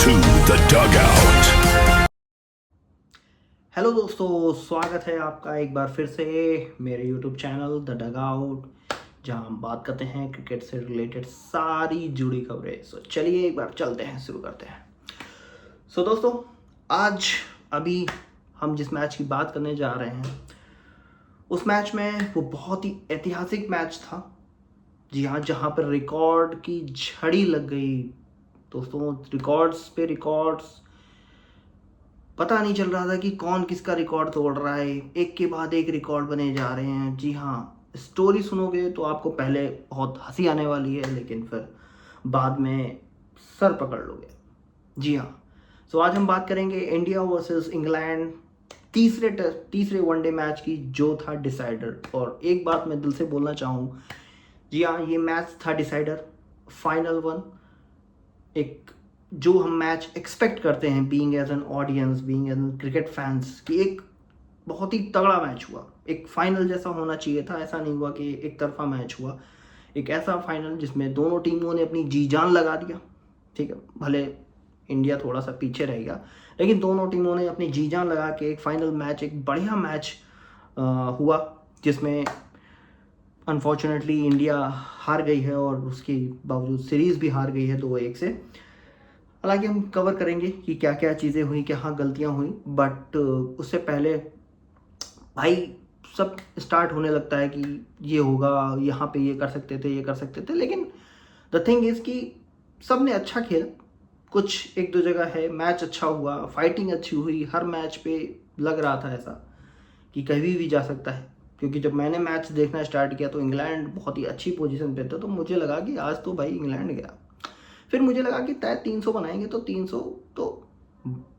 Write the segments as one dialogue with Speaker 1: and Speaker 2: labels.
Speaker 1: to the dugout.
Speaker 2: Hello दोस्तों, स्वागत है आपका एक बार फिर से मेरे YouTube चैनल द डगआउट, जहां हम बात करते हैं क्रिकेट से रिलेटेड सारी जुड़ी खबरें। सो चलिए एक बार चलते हैं, शुरू करते हैं। सो दोस्तों, आज अभी हम जिस मैच की बात करने जा रहे हैं उस मैच में वो बहुत ही ऐतिहासिक मैच था। जी हाँ, जहाँ पर रिकॉर्ड की झड़ी लग गई दोस्तों, रिकॉर्ड्स पे रिकॉर्ड्स। पता नहीं चल रहा था कि कौन किसका रिकॉर्ड तोड़ रहा है, एक के बाद एक रिकॉर्ड बने जा रहे हैं। जी हाँ, स्टोरी सुनोगे तो आपको पहले बहुत हंसी आने वाली है, लेकिन फिर बाद में सर पकड़ लोगे। जी हाँ, सो आज हम बात करेंगे इंडिया वर्सेस इंग्लैंड तीसरे वनडे मैच की, जो था डिसाइडर। और एक बात मैं दिल से बोलना चाहूँ, जी हाँ, ये मैच था डिसाइडर, फाइनल वन। एक जो हम मैच एक्सपेक्ट करते हैं being as an audience, being as an cricket fans, कि एक बहुत ही तगड़ा मैच हुआ, एक फाइनल जैसा होना चाहिए था। ऐसा नहीं हुआ कि एक तरफा मैच हुआ, एक ऐसा फाइनल जिसमें दोनों टीमों ने अपनी जी जान लगा दिया। ठीक है, भले इंडिया थोड़ा सा पीछे रह गया, लेकिन दोनों टीमों ने अपनी जी जान लगा के एक फाइनल मैच, एक बढ़िया मैच हुआ, जिसमें अनफॉर्चुनेटली इंडिया हार गई है और उसके बावजूद सीरीज़ भी हार गई है 2-1 से। हालांकि हम कवर करेंगे कि क्या क्या चीज़ें हुई, क्या हाँ गलतियाँ हुई, बट उससे पहले भाई सब स्टार्ट होने लगता है कि ये होगा, यहाँ पे ये कर सकते थे, ये कर सकते थे। लेकिन द थिंग इज़ कि सब ने अच्छा खेला। कुछ एक दो जगह है मैच अच्छा हुआ, फाइटिंग अच्छी हुई, हर मैच पे लग रहा था ऐसा कि कभी भी जा सकता है। क्योंकि जब मैंने मैच देखना स्टार्ट किया तो इंग्लैंड बहुत ही अच्छी पोजीशन पे था, तो मुझे लगा कि आज तो भाई इंग्लैंड गया। फिर मुझे लगा कि तय 300 बनाएंगे तो 300 तो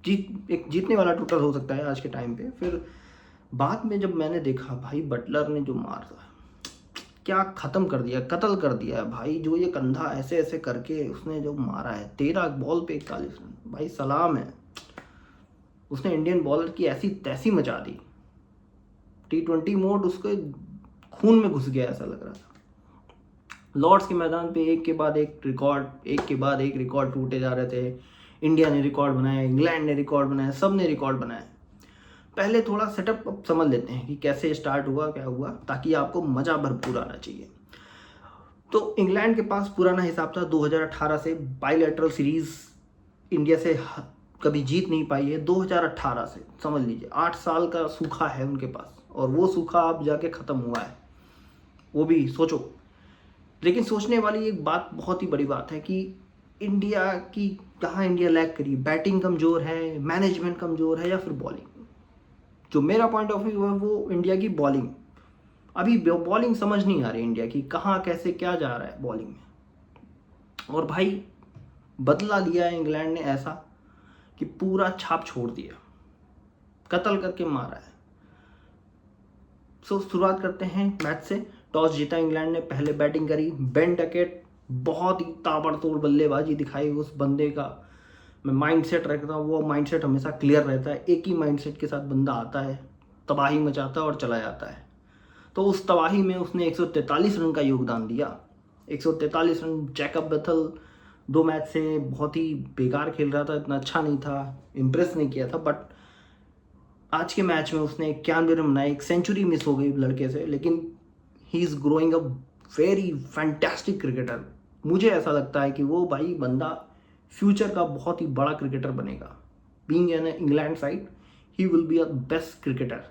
Speaker 2: एक जीतने वाला टोटल हो सकता है आज के टाइम पे। फिर बाद में जब मैंने देखा, भाई बटलर ने जो मारा, क्या ख़त्म कर दिया, कत्ल कर दिया है भाई। जो ये कंधा ऐसे ऐसे करके उसने जो मारा है, 13 बॉल पे 41 रन, भाई सलाम है। उसने इंडियन बॉलर की ऐसी तैसी मचा दी। T20 मोड उसके खून में घुस गया ऐसा लग रहा था। लॉर्ड्स के मैदान पे एक के बाद एक रिकॉर्ड टूटे जा रहे थे। इंडिया ने रिकॉर्ड बनाया, इंग्लैंड ने रिकॉर्ड बनाया, सब ने रिकॉर्ड बनाया। पहले थोड़ा सेटअप अब समझ लेते हैं कि कैसे स्टार्ट हुआ, क्या हुआ, ताकि आपको मज़ा भरपूर आना चाहिए। तो इंग्लैंड के पास पुराना हिसाब था 2018 से, बाइलैटरल सीरीज इंडिया से कभी जीत नहीं पाई है 2018 से। समझ लीजिए 8 साल का सूखा है उनके पास, और वो सूखा अब जाके ख़त्म हुआ है, वो भी सोचो। लेकिन सोचने वाली एक बात, बहुत ही बड़ी बात है कि इंडिया की कहाँ इंडिया लैग करी, बैटिंग कमज़ोर है, मैनेजमेंट कमज़ोर है, या फिर बॉलिंग। जो मेरा पॉइंट ऑफ व्यू है वो इंडिया की बॉलिंग। अभी बॉलिंग समझ नहीं आ रही इंडिया की, कहाँ कैसे क्या जा रहा है बॉलिंग में। और भाई बदला लिया है इंग्लैंड ने ऐसा कि पूरा छाप छोड़ दिया, कत्ल करके मारा है। सो शुरुआत करते हैं मैच से। टॉस जीता इंग्लैंड ने, पहले बैटिंग करी बेन डकेट। बहुत ही ताबड़तोड़ बल्लेबाजी दिखाई उस बंदे का। मैं माइंडसेट रखता हूँ, वो माइंडसेट हमेशा क्लियर रहता है। एक ही माइंडसेट के साथ बंदा आता है, तबाही मचाता है और चला जाता है। तो उस तबाही में उसने 143 रन का योगदान दिया। 143 रन। जैकब बेथल 2 मैच से बहुत ही बेकार खेल रहा था, इतना अच्छा नहीं था, इम्प्रेस नहीं किया था। बट आज के मैच में उसने 91 रन बनाए, एक सेंचुरी मिस हो गई लड़के से, लेकिन he is growing a very fantastic cricketer. मुझे ऐसा लगता है कि वो भाई बंदा फ्यूचर का बहुत ही बड़ा क्रिकेटर बनेगा। Being an England side, he will be a best cricketer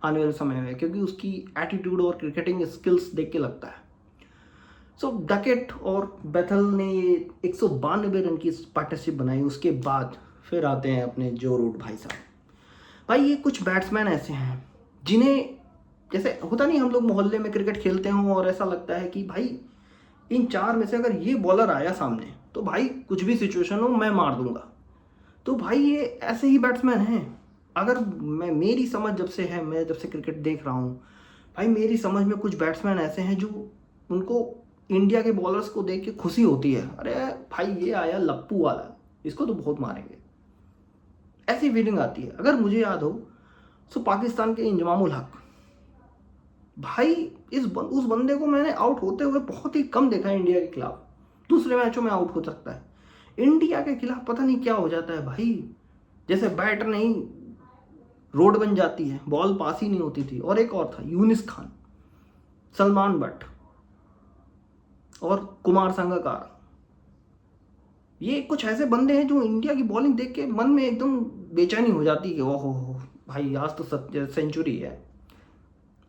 Speaker 2: आने वाले समय में, क्योंकि उसकी एटीट्यूड और क्रिकेटिंग स्किल्स देख के लगता है। सो डकेट और बेथल ने 192 रन की पार्टनरशिप बनाई। उसके बाद फिर आते हैं अपने जो रूट भाई साहब। भाई ये कुछ बैट्समैन ऐसे हैं जिन्हें, जैसे होता नहीं, हम लोग मोहल्ले में क्रिकेट खेलते हों और ऐसा लगता है कि भाई इन 4 में से अगर ये बॉलर आया सामने तो भाई कुछ भी सिचुएशन हो मैं मार दूंगा। तो भाई ये ऐसे ही बैट्समैन हैं। अगर मेरी समझ जब से है, मैं जब से क्रिकेट देख रहा हूँ, भाई मेरी समझ में कुछ बैट्समैन ऐसे हैं जो उनको इंडिया के बॉलर्स को देख के खुशी होती है। अरे भाई ये आया लप्पू वाला, इसको तो बहुत मारेंगे, ऐसी फीलिंग आती है। अगर मुझे याद हो तो पाकिस्तान के इंजमामुल हक, भाई उस बंदे को मैंने आउट होते हुए बहुत ही कम देखा है इंडिया के खिलाफ। दूसरे मैचों में आउट हो सकता है, इंडिया के खिलाफ पता नहीं क्या हो जाता है भाई, जैसे बैट नहीं रोड बन जाती है, बॉल पास ही नहीं होती थी। और एक और था यूनिस खान, सलमान बट और कुमार संगकारा, ये कुछ ऐसे बंदे हैं जो इंडिया की बॉलिंग देख के मन में एकदम बेचैनी हो जाती है कि ओहो भाई आज तो सेंचुरी है।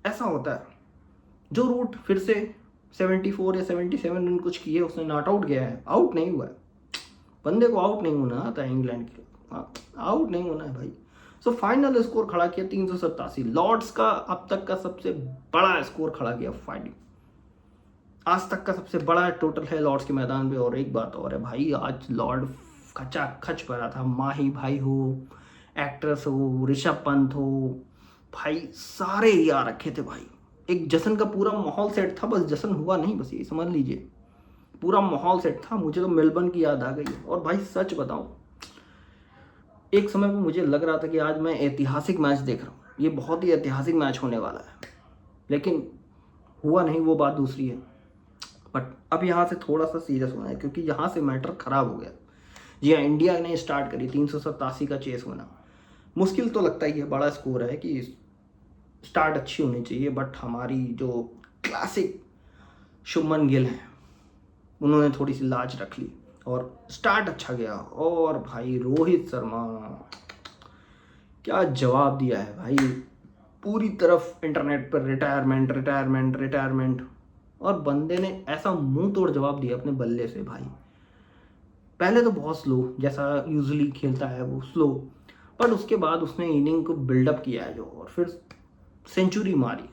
Speaker 2: ऐसा होता है। जो रूट फिर से 74 या 77 रन कुछ किए, उसने नॉट आउट गया है, आउट नहीं हुआ है। बंदे को आउट नहीं होना आता है इंग्लैंड के, आउट नहीं होना है भाई। सो फाइनल स्कोर खड़ा किया 387, लॉर्ड्स का अब तक का सबसे बड़ा स्कोर खड़ा किया फाइनल, आज तक का सबसे बड़ा टोटल है लॉर्ड्स के मैदान पे। और एक बात और है भाई, आज लॉर्ड खचा खच भरा था, माही भाई हो, एक्ट्रेस हो, ऋषभ पंत हो, भाई सारे ही आ रखे थे भाई। एक जश्न का पूरा माहौल सेट था, बस जश्न हुआ नहीं, बस ये समझ लीजिए पूरा माहौल सेट था। मुझे तो मेलबर्न की याद आ गई। और भाई सच बताऊं, एक समय पे मुझे लग रहा था कि आज मैं ऐतिहासिक मैच देख रहा हूँ, ये बहुत ही ऐतिहासिक मैच होने वाला है, लेकिन हुआ नहीं, वो बात दूसरी है। बट अब यहाँ से थोड़ा सा सीरियस होना है, क्योंकि यहाँ से मैटर खराब हो गया। जी हाँ, इंडिया ने स्टार्ट करी 387 का चेस होना, मुश्किल तो लगता ही है, बड़ा स्कोर है कि स्टार्ट अच्छी होनी चाहिए। बट हमारी जो क्लासिक शुभमन गिल हैं, उन्होंने थोड़ी सी लाज रख ली और स्टार्ट अच्छा गया। और भाई रोहित शर्मा क्या जवाब दिया है भाई, पूरी तरफ इंटरनेट पर रिटायरमेंट रिटायरमेंट रिटायरमेंट, और बंदे ने ऐसा मुंह तोड़ जवाब दिया अपने बल्ले से भाई। पहले तो बहुत स्लो, जैसा यूजुअली खेलता है वो स्लो, बट उसके बाद उसने इनिंग को बिल्डअप किया है जो, और फिर सेंचुरी मारी,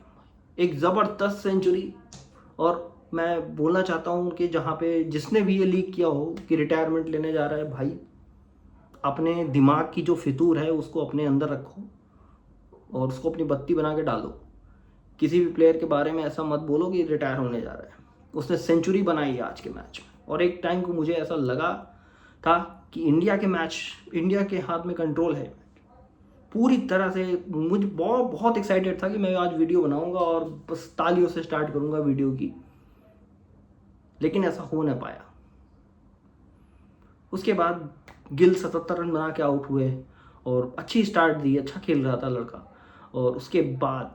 Speaker 2: एक ज़बरदस्त सेंचुरी। और मैं बोलना चाहता हूँ कि जहाँ पे जिसने भी ये लीक किया हो कि रिटायरमेंट लेने जा रहा है, भाई अपने दिमाग की जो फितूर है उसको अपने अंदर रखो और उसको अपनी बत्ती बना के डालो। किसी भी प्लेयर के बारे में ऐसा मत बोलो कि रिटायर होने जा रहा है। उसने सेंचुरी बनाई है आज के मैच में, और एक टाइम को मुझे ऐसा लगा था कि इंडिया के हाथ में कंट्रोल है पूरी तरह से। मुझे बहुत एक्साइटेड था कि मैं आज वीडियो बनाऊंगा और बस तालियों से स्टार्ट करूंगा वीडियो की, लेकिन ऐसा हो ना पाया। उसके बाद गिल 77 रन बना के आउट हुए और अच्छी स्टार्ट दी, अच्छा खेल रहा था लड़का। और उसके बाद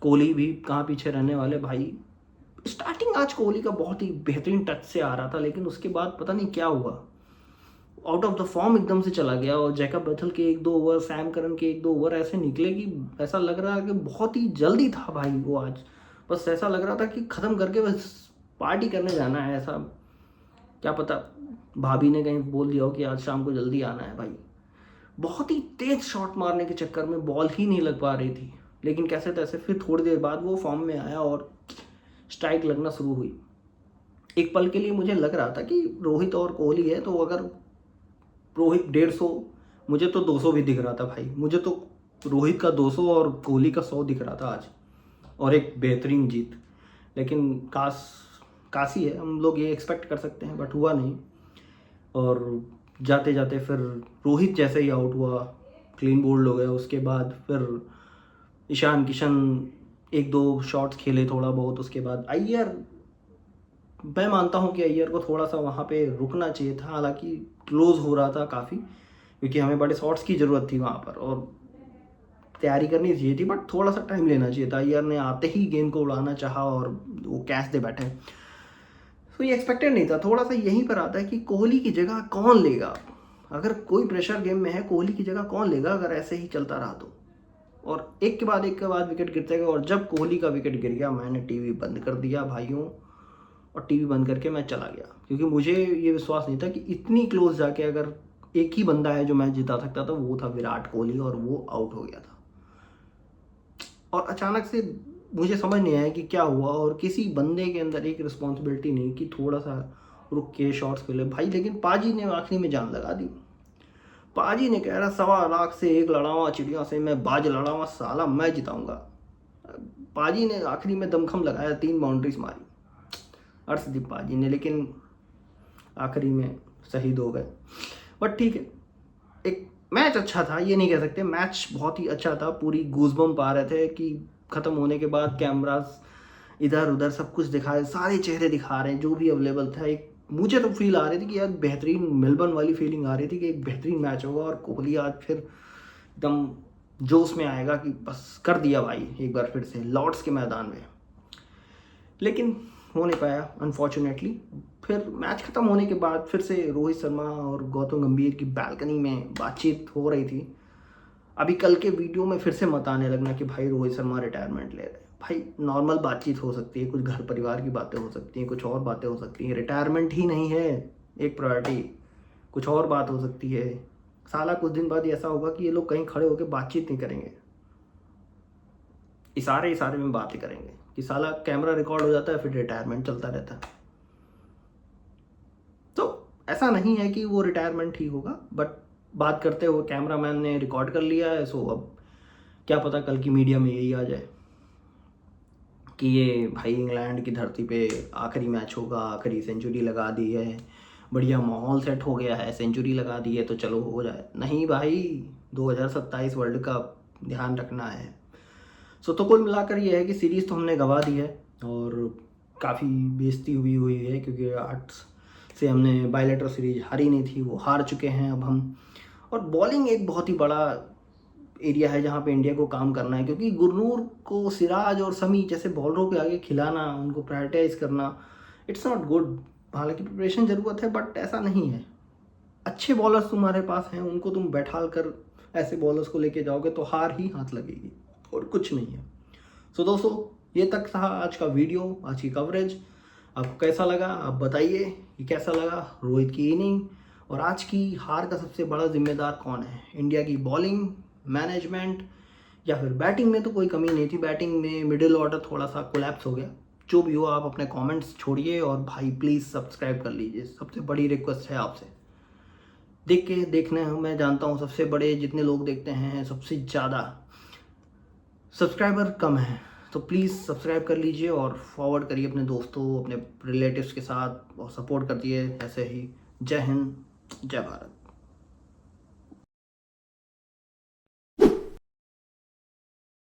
Speaker 2: कोहली भी कहाँ पीछे रहने वाले भाई। स्टार्टिंग आज कोहली का बहुत ही बेहतरीन टच से आ रहा था, लेकिन उसके बाद पता नहीं क्या हुआ, आउट ऑफ द फॉर्म एकदम से चला गया। और जैकब बैथल के 1-2 ओवर, सैम करन के 1-2 ओवर ऐसे निकले कि ऐसा लग रहा है कि बहुत ही जल्दी था भाई वो आज। बस ऐसा लग रहा था कि ख़त्म करके बस पार्टी करने जाना है। ऐसा क्या पता भाभी ने कहीं बोल दिया हो कि आज शाम को जल्दी आना है भाई। बहुत ही तेज शॉट मारने के चक्कर में बॉल ही नहीं लग पा रही थी, लेकिन कैसे तैसे फिर थोड़ी देर बाद वो फॉर्म में आया और स्ट्राइक लगना शुरू हुई। एक पल के लिए मुझे लग रहा था कि रोहित और कोहली है, तो अगर रोहित 150, मुझे तो 200 भी दिख रहा था भाई। मुझे तो रोहित का 200 और कोहली का 100 दिख रहा था आज, और एक बेहतरीन जीत। लेकिन काशी है, हम लोग ये एक्सपेक्ट कर सकते हैं, बट हुआ नहीं। और जाते जाते फिर रोहित जैसे ही आउट हुआ, क्लीन बोल्ड हो गया। उसके बाद फिर ईशान किशन 1-2 शॉट्स खेले थोड़ा बहुत। उसके बाद अय्यर, मैं मानता हूँ कि अय्यर को थोड़ा सा वहाँ पे रुकना चाहिए था, हालांकि क्लोज हो रहा था काफ़ी, क्योंकि हमें बड़े शॉट्स की ज़रूरत थी वहाँ पर और तैयारी करनी चाहिए थी, बट थोड़ा सा टाइम लेना चाहिए था। अय्यर ने आते ही गेंद को उड़ाना चाहा और वो कैच दे बैठे, तो ये एक्सपेक्टेड नहीं था। थोड़ा सा यहीं पर आता है कि कोहली की जगह कौन लेगा, अगर कोई प्रेशर गेम में है कोहली की जगह कौन लेगा अगर ऐसे ही चलता रहा तो। और एक के बाद विकेट गिरते गए, और जब कोहली का विकेट गिर गया मैंने टीवी बंद कर दिया भाइयों, और टीवी बंद करके मैं चला गया, क्योंकि मुझे ये विश्वास नहीं था कि इतनी क्लोज जाके अगर एक ही बंदा है जो मैच जिता सकता था, वो था विराट कोहली, और वो आउट हो गया था। और अचानक से मुझे समझ नहीं आया कि क्या हुआ, और किसी बंदे के अंदर एक रिस्पॉन्सिबिलिटी नहीं कि थोड़ा सा रुक के शॉट्स खेले भाई। लेकिन पाजी ने आखिरी में जान लगा दी। पाजी ने कह रहा 1.25 लाख से एक लड़ावा चिड़िया से मैं बाज लड़ावा, साला मैं जिताऊंगा। पाजी ने आखिरी में दमखम लगाया, 3 बाउंड्रीज मारी अर्शदीप पाजी ने, लेकिन आखिरी में शहीद हो गए। बट ठीक है, एक मैच अच्छा था, ये नहीं कह सकते, मैच बहुत ही अच्छा था। पूरी गूज़बम्प आ रहे थे कि ख़त्म होने के बाद कैमरास इधर उधर सब कुछ दिखा रहे, सारे चेहरे दिखा रहे हैं जो भी अवेलेबल था। एक मुझे तो फील आ रही थी कि यार बेहतरीन मेलबर्न वाली फीलिंग आ रही थी कि एक बेहतरीन मैच होगा और कोहली आज फिर एकदम जोश में आएगा कि बस कर दिया भाई एक बार फिर से लॉर्ड्स के मैदान में। लेकिन हो नहीं पाया अनफॉर्चुनेटली। फिर मैच ख़त्म होने के बाद फिर से रोहित शर्मा और गौतम गंभीर की बालकनी में बातचीत हो रही थी। अभी कल के वीडियो में फिर से मत आने लगना कि भाई रोहित शर्मा रिटायरमेंट ले रहे। भाई नॉर्मल बातचीत हो सकती है, कुछ घर परिवार की बातें हो सकती हैं, कुछ और बातें हो सकती हैं। रिटायरमेंट ही नहीं है एक प्रायोरिटी, कुछ और बात हो सकती है। साला कुछ दिन बाद ऐसा होगा कि ये लोग कहीं खड़े होकर बातचीत नहीं करेंगे, इशारे में बातें करेंगे कि साला कैमरा रिकॉर्ड हो जाता है फिर रिटायरमेंट चलता रहता है। तो ऐसा नहीं है कि वो रिटायरमेंट ही होगा, बट बात करते हुए कैमरामैन ने रिकॉर्ड कर लिया है। सो अब क्या पता कल की मीडिया में यही आ जाए कि ये भाई इंग्लैंड की धरती पे आखिरी मैच होगा, आखिरी सेंचुरी लगा दी है, बढ़िया माहौल सेट हो गया है, सेंचुरी लगा दी है तो चलो हो जाए। नहीं भाई, 2027 वर्ल्ड कप ध्यान रखना है। सो तो कुल मिलाकर ये है कि सीरीज़ तो हमने गंवा दी है और काफ़ी बेइज्जती हुई है, क्योंकि 8 से हमने बायलैटरल सीरीज हारी नहीं थी, वो हार चुके हैं अब हम। और बॉलिंग एक बहुत ही बड़ा एरिया है जहाँ पे इंडिया को काम करना है, क्योंकि गुरनूर को सिराज और समी जैसे बॉलरों के आगे खिलाना, उनको प्रायोरिटाइज करना, इट्स नॉट गुड। हालांकि प्रिपरेशन ज़रूरत है बट ऐसा नहीं है। अच्छे बॉलर्स तुम्हारे पास हैं, उनको तुम बैठाल कर ऐसे बॉलर्स को लेके जाओगे तो हार ही हाथ लगेगी और कुछ नहीं है। सो दोस्तों, ये तक था आज का वीडियो, आज की कवरेज। आपको कैसा लगा आप बताइए कि कैसा लगा रोहित की इनिंग, और आज की हार का सबसे बड़ा जिम्मेदार कौन है, इंडिया की बॉलिंग, मैनेजमेंट, या फिर बैटिंग में तो कोई कमी नहीं थी। बैटिंग में मिडिल ऑर्डर थोड़ा सा कोलैप्स हो गया। जो भी हो आप अपने कमेंट्स छोड़िए, और भाई प्लीज़ सब्सक्राइब कर लीजिए, सबसे बड़ी रिक्वेस्ट है आपसे। देखने मैं जानता हूँ सबसे बड़े जितने लोग देखते हैं सबसे ज़्यादा सब्सक्राइबर कम है, तो प्लीज़ सब्सक्राइब कर लीजिए और फॉरवर्ड करिए अपने दोस्तों, अपने रिलेटिव्स के साथ, और सपोर्ट कर दिए ऐसे ही। जय हिंद, जय भारत।